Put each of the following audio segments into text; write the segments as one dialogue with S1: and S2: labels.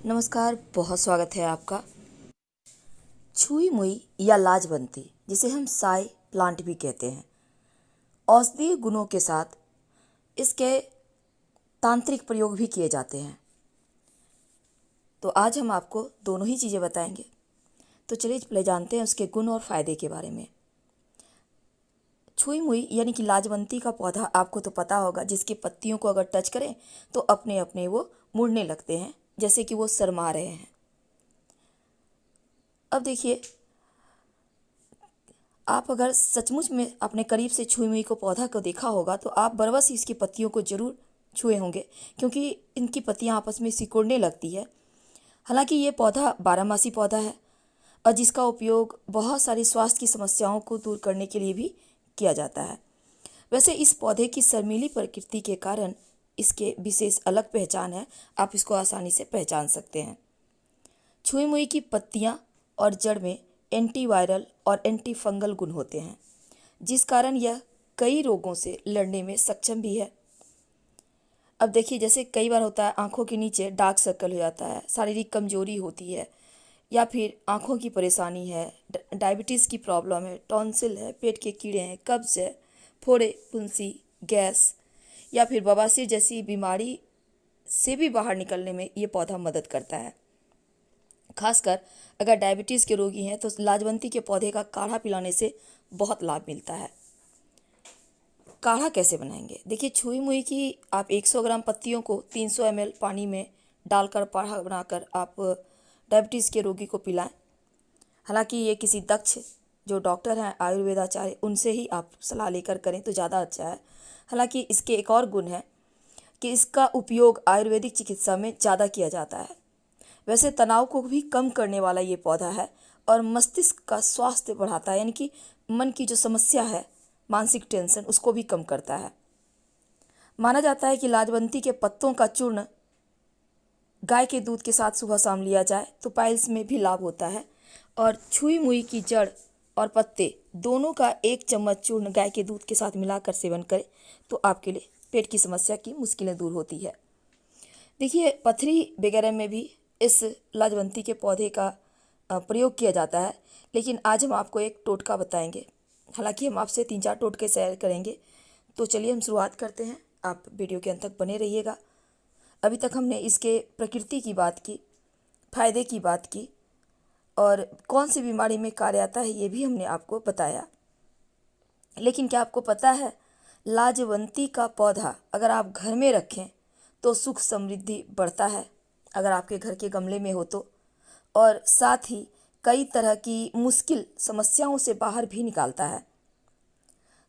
S1: नमस्कार, बहुत स्वागत है आपका। छुई मुई या लाजवंती, जिसे हम साई प्लांट भी कहते हैं, औषधीय गुणों के साथ इसके तांत्रिक प्रयोग भी किए जाते हैं। तो आज हम आपको दोनों ही चीज़ें बताएंगे। तो चलिए पहले जानते हैं उसके गुण और फायदे के बारे में। छुई मुई यानी कि लाजवंती का पौधा आपको तो पता होगा, जिसकी पत्तियों को अगर टच करें तो अपने अपने वो मुड़ने लगते हैं, जैसे कि वो शर्मा रहे हैं। अब देखिए, आप अगर सचमुच में अपने करीब से छुई मुई को पौधा को देखा होगा तो आप बरबस ही इसकी पत्तियों को जरूर छुए होंगे, क्योंकि इनकी पत्तियां आपस में सिकुड़ने लगती है। हालांकि ये पौधा बारहमासी पौधा है और जिसका उपयोग बहुत सारी स्वास्थ्य की समस्याओं को दूर करने के लिए भी किया जाता है। वैसे इस पौधे की शर्मीली प्रकृति के कारण इसके विशेष अलग पहचान है। आप इसको आसानी से पहचान सकते हैं। छुई मुई की पत्तियां और जड़ में एंटीवायरल और एंटी फंगल गुण होते हैं, जिस कारण यह कई रोगों से लड़ने में सक्षम भी है। अब देखिए, जैसे कई बार होता है आंखों के नीचे डार्क सर्कल हो जाता है, शारीरिक कमजोरी होती है, या फिर आंखों की परेशानी है, डायबिटीज़ की प्रॉब्लम है, टॉन्सिल है, पेट के कीड़े हैं, कब्ज है, फोड़े, फुंसी, गैस या फिर बवासीर जैसी बीमारी से भी बाहर निकलने में ये पौधा मदद करता है। खासकर अगर डायबिटीज़ के रोगी हैं तो लाजवंती के पौधे का काढ़ा पिलाने से बहुत लाभ मिलता है। काढ़ा कैसे बनाएंगे? देखिए, छुई मुई की आप 100 ग्राम पत्तियों को 300 ml पानी में डालकर काढ़ा बनाकर आप डायबिटीज़ के रोगी को पिलाएं। हालांकि ये किसी दक्ष जो डॉक्टर हैं, आयुर्वेदाचार्य, उनसे ही आप सलाह लेकर करें तो ज़्यादा अच्छा है। हालांकि इसके एक और गुण है कि इसका उपयोग आयुर्वेदिक चिकित्सा में ज़्यादा किया जाता है। वैसे तनाव को भी कम करने वाला ये पौधा है और मस्तिष्क का स्वास्थ्य बढ़ाता है, यानी कि मन की जो समस्या है, मानसिक टेंशन, उसको भी कम करता है। माना जाता है कि लाजवंती के पत्तों का चूर्ण गाय के दूध के साथ सुबह शाम लिया जाए तो पाइल्स में भी लाभ होता है। और छुई मुई की जड़ और पत्ते दोनों का 1 चम्मच चूर्ण गाय के दूध के साथ मिलाकर सेवन करें तो आपके लिए पेट की समस्या की मुश्किलें दूर होती है। देखिए, पथरी वगैरह में भी इस लाजवंती के पौधे का प्रयोग किया जाता है, लेकिन आज हम आपको एक टोटका बताएंगे। हालांकि हम आपसे 3-4 टोटके शेयर करेंगे। तो चलिए हम शुरुआत करते हैं। आप वीडियो के अंत तक बने रहिएगा। अभी तक हमने इसके प्रकृति की बात की, फायदे की बात की और कौन सी बीमारी में कार्य आता है ये भी हमने आपको बताया। लेकिन क्या आपको पता है, लाजवंती का पौधा अगर आप घर में रखें तो सुख समृद्धि बढ़ता है, अगर आपके घर के गमले में हो तो, और साथ ही कई तरह की मुश्किल समस्याओं से बाहर भी निकालता है।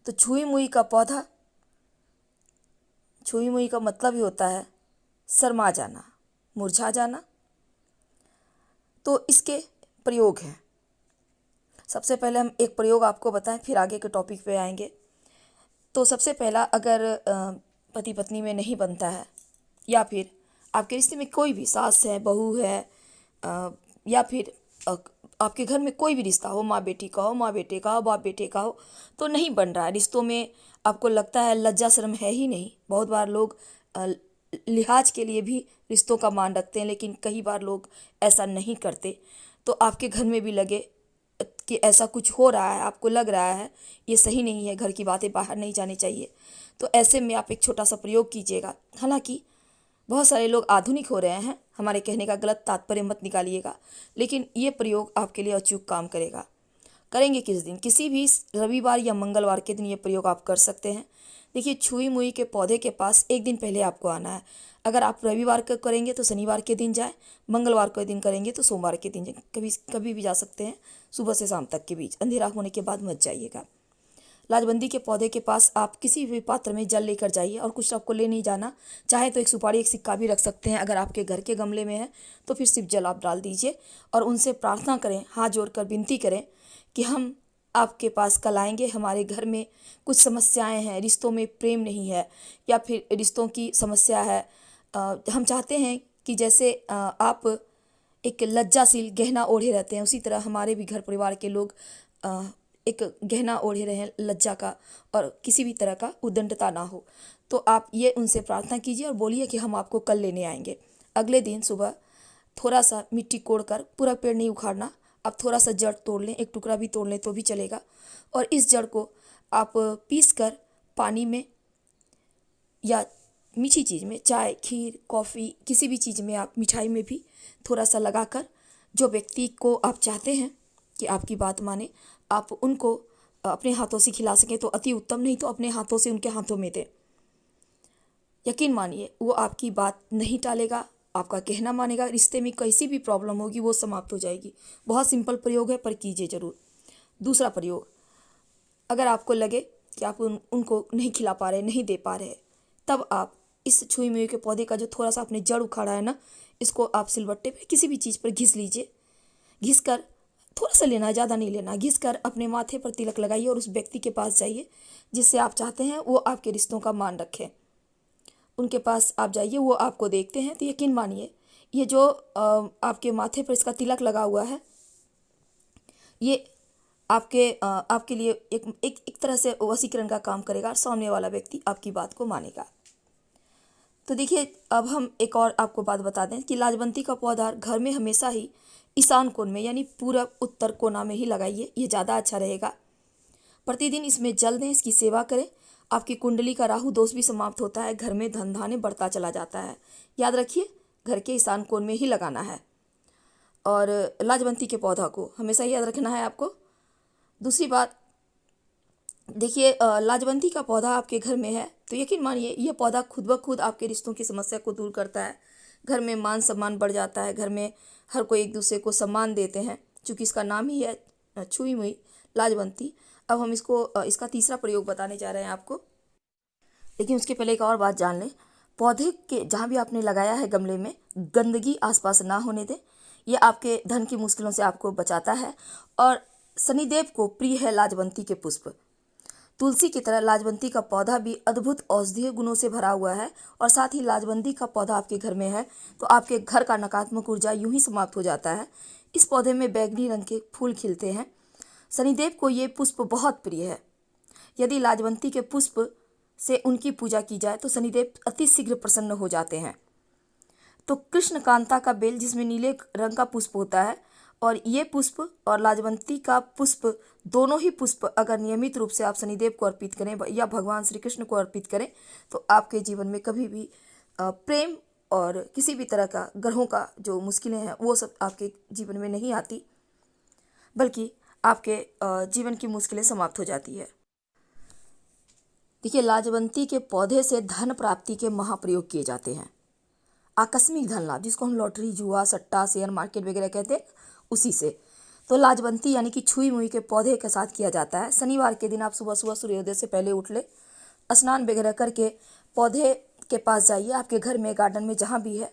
S1: तो छुई मुई का पौधा, छुई मुई का मतलब ही होता है शर्मा जाना, मुरझा जाना। तो इसके प्रयोग हैं। सबसे पहले हम एक प्रयोग आपको बताएं, फिर आगे के टॉपिक पे आएंगे। तो सबसे पहला, अगर पति पत्नी में नहीं बनता है या फिर आपके रिश्ते में कोई भी सास है, बहू है, या फिर आपके घर में कोई भी रिश्ता हो, माँ बेटी का हो, माँ बेटे का हो, बाप बेटे का हो, तो नहीं बन रहा है रिश्तों में, आपको लगता है लज्जा शर्म है ही नहीं। बहुत बार लोग लिहाज के लिए भी रिश्तों का मान रखते हैं, लेकिन कई बार लोग ऐसा नहीं करते। तो आपके घर में भी लगे कि ऐसा कुछ हो रहा है, आपको लग रहा है ये सही नहीं है, घर की बातें बाहर नहीं जानी चाहिए, तो ऐसे में आप एक छोटा सा प्रयोग कीजिएगा। हालांकि बहुत सारे लोग आधुनिक हो रहे हैं, हमारे कहने का गलत तात्पर्य मत निकालिएगा, लेकिन ये प्रयोग आपके लिए अचूक काम करेगा। करेंगे किस दिन? किसी भी रविवार या मंगलवार के दिन ये प्रयोग आप कर सकते हैं। देखिए, छुई मुई के पौधे के पास एक दिन पहले आपको आना है। अगर आप रविवार को करेंगे तो शनिवार के दिन जाए, मंगलवार के दिन करेंगे तो सोमवार के दिन जाए, कभी कभी भी जा सकते हैं। सुबह से शाम तक के बीच, अंधेरा होने के बाद मत जाइएगा। लाजवंती के पौधे के पास आप किसी भी पात्र में जल लेकर जाइए, और कुछ आपको ले नहीं जाना। चाहे तो एक सुपारी, एक सिक्का भी रख सकते हैं। अगर आपके घर के गमले में है तो फिर सिर्फ जल आप डाल दीजिए और उनसे प्रार्थना करें, हाथ जोड़कर विनती करें कि हम आपके पास कल आएंगे, हमारे घर में कुछ समस्याएं हैं, रिश्तों में प्रेम नहीं है या फिर रिश्तों की समस्या है। हम चाहते हैं कि जैसे आप एक लज्जाशील गहना ओढ़े रहते हैं, उसी तरह हमारे भी घर परिवार के लोग एक गहना ओढ़े रहें लज्जा का, और किसी भी तरह का उद्दंडता ना हो। तो आप ये उनसे प्रार्थना कीजिए और बोलिए कि हम आपको कल लेने आएंगे। अगले दिन सुबह थोड़ा सा मिट्टी कोड़कर, पूरा पेड़ नहीं उखाड़ना, आप थोड़ा सा जड़ तोड़ लें, एक टुकड़ा भी तोड़ लें तो भी चलेगा। और इस जड़ को आप पीस कर पानी में या मीठी चीज़ में, चाय, खीर, कॉफ़ी, किसी भी चीज़ में, आप मिठाई में भी थोड़ा सा लगाकर, जो व्यक्ति को आप चाहते हैं कि आपकी बात माने, आप उनको अपने हाथों से खिला सकें तो अति उत्तम, नहीं तो अपने हाथों से उनके हाथों में दें। यकीन मानिए वो आपकी बात नहीं टालेगा, आपका कहना मानेगा, रिश्ते में कैसी भी प्रॉब्लम होगी वो समाप्त हो जाएगी। बहुत सिंपल प्रयोग है, पर कीजिए ज़रूर। दूसरा प्रयोग, अगर आपको लगे कि आप उनको नहीं खिला पा रहे, नहीं दे पा रहे, तब आप इस छुई मुई के पौधे का जो थोड़ा सा आपने जड़ उखाड़ा है ना, इसको आप सिलबट्टे पे किसी भी चीज़ पर घिस लीजिए। घिस कर, थोड़ा सा लेना, ज़्यादा नहीं लेना, घिस कर अपने माथे पर तिलक लगाइए और उस व्यक्ति के पास जाइए जिससे आप चाहते हैं वो आपके रिश्तों का मान रखे। उनके पास आप जाइए, वो आपको देखते हैं, तो यकीन मानिए ये जो आपके माथे पर इसका तिलक लगा हुआ है, ये आपके लिए एक तरह से वशीकरण का काम करेगा और सामने वाला व्यक्ति आपकी बात को मानेगा। तो देखिए, अब हम एक और आपको बात बता दें कि लाजवंती का पौधा घर में हमेशा ही ईशान कोण में, यानी पूरब उत्तर कोना में ही लगाइए, ये ज़्यादा अच्छा रहेगा। प्रतिदिन इसमें जल दें, इसकी सेवा करें, आपकी कुंडली का राहु दोष भी समाप्त होता है, घर में धन धान्य बढ़ता चला जाता है। याद रखिए, घर के ईशान कोण में ही लगाना है और लाजवंती के पौधा को हमेशा याद रखना है आपको। दूसरी बात देखिए, लाजवंती का पौधा आपके घर में है तो यकीन मानिए यह पौधा खुद ब खुद आपके रिश्तों की समस्या को दूर करता है। घर में मान सम्मान बढ़ जाता है, घर में हर कोई एक दूसरे को सम्मान देते हैं, चूँकि इसका नाम ही है छुई मुई लाजवंती। अब हम इसका तीसरा प्रयोग बताने जा रहे हैं आपको, लेकिन उसके पहले एक और बात जान लें। पौधे के जहाँ भी आपने लगाया है गमले में, गंदगी आसपास ना होने दें, यह आपके धन की मुश्किलों से आपको बचाता है। और शनिदेव को प्रिय है लाजवंती के पुष्प। तुलसी की तरह लाजवंती का पौधा भी अद्भुत औषधीय गुणों से भरा हुआ है, और साथ ही लाजवंती का पौधा आपके घर में है तो आपके घर का नकारात्मक ऊर्जा यूं ही समाप्त हो जाता है। इस पौधे में बैंगनी रंग के फूल खिलते हैं। शनिदेव को ये पुष्प बहुत प्रिय है। यदि लाजवंती के पुष्प से उनकी पूजा की जाए तो शनिदेव अति शीघ्र प्रसन्न हो जाते हैं। तो कृष्णकांता का बेल, जिसमें नीले रंग का पुष्प होता है, और ये पुष्प और लाजवंती का पुष्प, दोनों ही पुष्प अगर नियमित रूप से आप शनिदेव को अर्पित करें या भगवान श्री कृष्ण को अर्पित करें तो आपके जीवन में कभी भी प्रेम और किसी भी तरह का ग्रहों का जो मुश्किलें हैं वो सब आपके जीवन में नहीं आती, बल्कि आपके जीवन की मुश्किलें समाप्त हो जाती है। देखिए, लाजवंती के पौधे से धन प्राप्ति के महाप्रयोग किए जाते हैं। आकस्मिक धन लाभ, जिसको हम लॉटरी, जुआ, सट्टा, शेयर मार्केट वगैरह कहते हैं, उसी से। तो लाजवंती यानी कि छुई मुई के पौधे के साथ किया जाता है। शनिवार के दिन आप सुबह सुबह सूर्योदय से पहले उठ ले, स्नान वगैरह करके पौधे के पास जाइए, आपके घर में, गार्डन में, जहाँ भी है,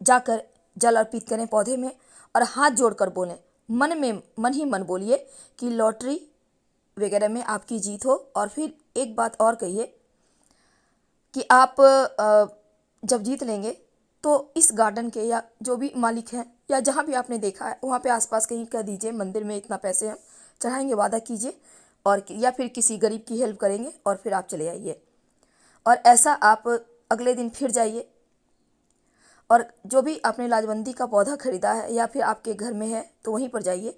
S1: जाकर जल अर्पित करें पौधे में और हाथ जोड़कर बोलें, मन ही मन बोलिए कि लॉटरी वगैरह में आपकी जीत हो। और फिर एक बात और कहिए कि आप जब जीत लेंगे तो इस गार्डन के या जो भी मालिक हैं या जहाँ भी आपने देखा है वहाँ पे आसपास कहीं कह दीजिए, मंदिर में इतना पैसे हम चढ़ाएंगे, वादा कीजिए, और या फिर किसी गरीब की हेल्प करेंगे, और फिर आप चले आइए। और ऐसा आप अगले दिन फिर जाइए, और जो भी आपने लाजवंती का पौधा खरीदा है या फिर आपके घर में है तो वहीं पर जाइए,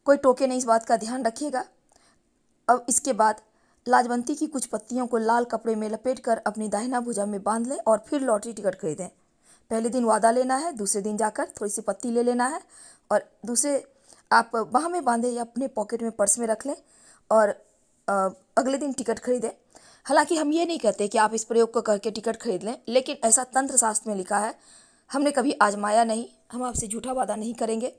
S1: कोई टोके नहीं, इस बात का ध्यान रखिएगा। अब इसके बाद लाजवंती की कुछ पत्तियों को लाल कपड़े में लपेटकर अपनी दाहिना भुजा में बांध लें और फिर लॉटरी टिकट खरीदें। पहले दिन वादा लेना है, दूसरे दिन जाकर थोड़ी सी पत्ती ले लेना है और दूसरे आप बाह में बांधे या अपने पॉकेट में, पर्स में रख लें और अगले दिन टिकट खरीदें। हालांकि हम ये नहीं कहते कि आप इस प्रयोग को करके टिकट खरीद लें, लेकिन ऐसा तंत्र शास्त्र में लिखा है, हमने कभी आजमाया नहीं, हम आपसे झूठा वादा नहीं करेंगे,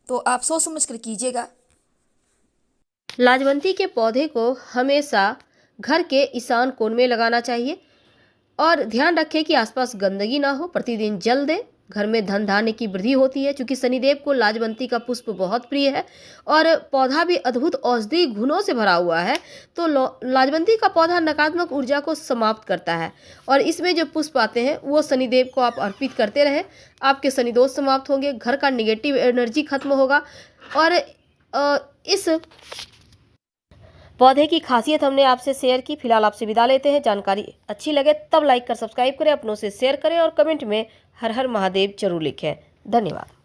S1: तो आप सोच समझ कर कीजिएगा।
S2: लाजवंती के पौधे को हमेशा घर के ईशान कोण में लगाना चाहिए और ध्यान रखें कि आसपास गंदगी ना हो। प्रतिदिन जल दें, घर में धन धान्य की वृद्धि होती है। चूंकि शनिदेव को लाजवंती का पुष्प बहुत प्रिय है और पौधा भी अद्भुत औषधि गुणों से भरा हुआ है, तो लाजवंती का पौधा नकारात्मक ऊर्जा को समाप्त करता है और इसमें जो पुष्प आते हैं वो शनिदेव को आप अर्पित करते रहें। आपके शनिदोष समाप्त होंगे, घर का निगेटिव एनर्जी खत्म होगा और इस पौधे की खासियत हमने आपसे शेयर की। फिलहाल आपसे विदा लेते हैं। जानकारी अच्छी लगे तब लाइक कर सब्सक्राइब करें, अपनों से शेयर करें और कमेंट में हर हर महादेव जरूर लिखें। धन्यवाद।